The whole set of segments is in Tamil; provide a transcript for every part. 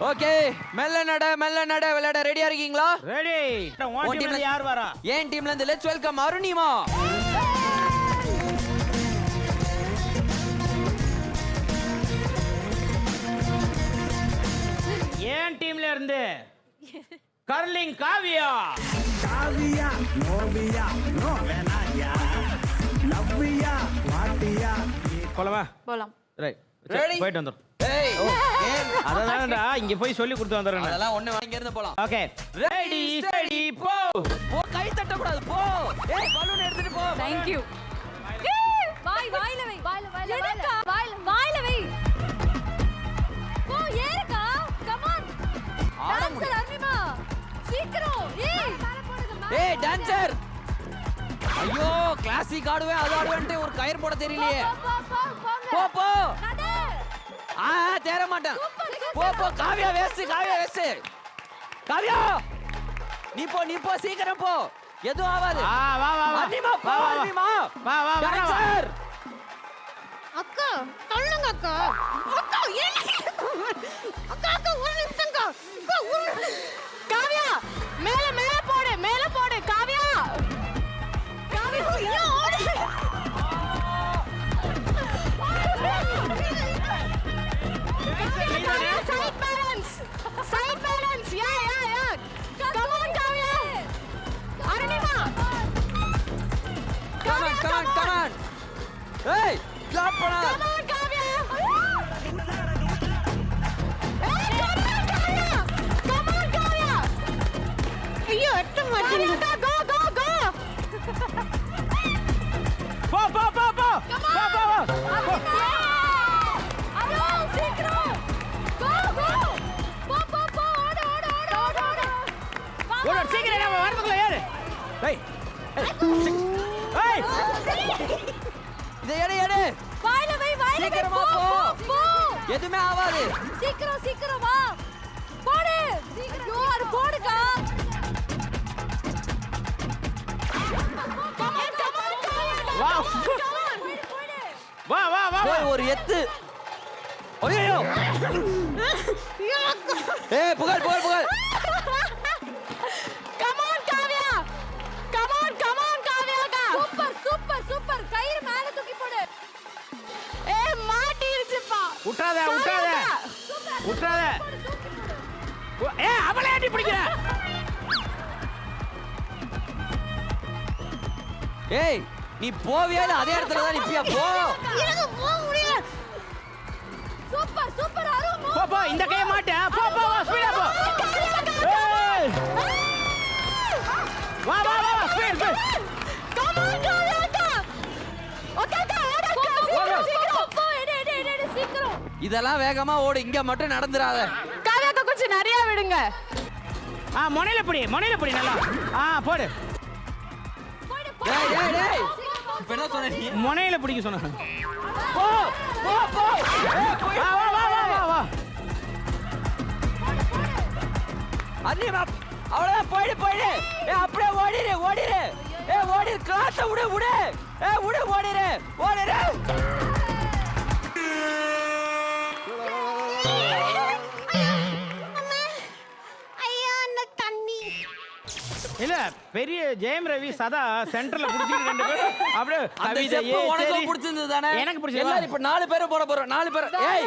ஓகே, மெல்ல நட விளையாட ரெடியா இருக்கீங்களா? ரெடி. உன் டீம்ல யார் வரா? என் டீம்ல இருந்து லெட்ஸ் வெல்கம் அருணிமா. என் டீம்ல இருந்து கர்லிங் காவியா. காவியா நோவியா நோ வேணாயா லவ்வியா வாட்டியா. போலவா? போலாம். ரைட். Ready? போயிட்டு வந்துரும். ஏய், அதனாலடா இங்க போய் சொல்லி கொடுத்து வந்துறேன். அதெல்லாம் ஒண்ணு வாங்கி இருந்து போலாம். ஓகே. ரெடி ஸ்டடி போ. போ, கை தட்ட கூடாது. போ. ஏய், பலூன் எடுத்துட்டு போ. Thank you. வாயில வை. எடுக்கா. வாயில வை. போ ஏறுக்கா. Come on. டான்சர் அருணிமா. சீக்கிரம். ஏய், டான்சர். ஐயோ, கிளாசிக் ஆடுவேன் அது ஆடுவேன்ட்டு ஒரு கயிறு போட தெரியலையே. போ போ. தேர மாட்டேன். போ போ. காவியா வேஸ்ட். காவியா நீ போ சீக்கிரம் போ. எதுவும் ஆகாது. வா அருணிமா போ. அருணிமா வா டான்சர். அக்கா சொல்லுங்க அக்கா. அக்கா அக்கா ஒரு நிமிஷம்க்கா. காவியா மேல போடு காவியா. காவியா ஓடு. Side balance. Yeah. Come on, Kavya. Arunima. Come on. Hey, clap பண்ணா. Come on, Kavya. Come on, Kavya. ஐயோ, எட்ட மாட்டேங்குது. Go. போ. ஓடு சீக்கிரம் நம்ம வரதுக்குள்ள ஏறு. ஏய். இத எடு. வாயில வை. சீக்கிரமா போ. எதுமே ஆகாது. சீக்கிரம் வா. போடு. ஐயோ, அது போடுக்கா. வா. போய் ஒரு எத்து. ஐயோ. ஏய், புகார். Come on, Kavya. Come on, Kavya. Super. கயிறு மேல தூக்கி போடு. ஏய், மாட்டிருச்சுப்பா. விட்றாத. ஏய், அவளே அடி பிடிக்கிற. ஏய், நீ போவியா இல்ல அதே இடத்துல தான் நிப்பியா? போ. எனக்கு போக முடியல. சூப்பர் அருண். போ இந்த கைய மாட்ட. போ ஸ்பீடா போ. ஏய். வா speed. Come on, Kavya. Okay சீக்கிரம் போ. எடு சீக்கிரம். இதெல்லாம் வேகமா ஓடு. இங்க மட்டும் நடந்துராத. காவியாக்கு கொஞ்சம் நிறைய விடுங்க. முனையில பிடி நல்லா. போடு. டேய். இப்ப என்ன சொன்ன நீ? முனையில பிடிக்க சொன்ன. போ. வா. அன்னிமா அவ்வளவுதான். போயிடு. ஏய், அப்படியே ஓடிரு. ஏய், ஓடிரு. கிளாஸ விடு. ஏய், ஓடிரு. ஐயா, அந்த தண்ணி. இல்ல பெரிய ஜெயம் ரவி சதா சென்டர்ல புடிச்சிட்டு ரெண்டு பேரும் அப்படியே அந்த ஸ்டெப் உனக்கு பிடிச்சிருந்தது தானே? எனக்கு பிடிச்சது. எல்லாரும் இப்ப 4 பேர் போட போறோம். 4 பேர். ஏய்,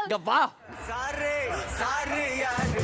இங்க வா. சாரு யாரு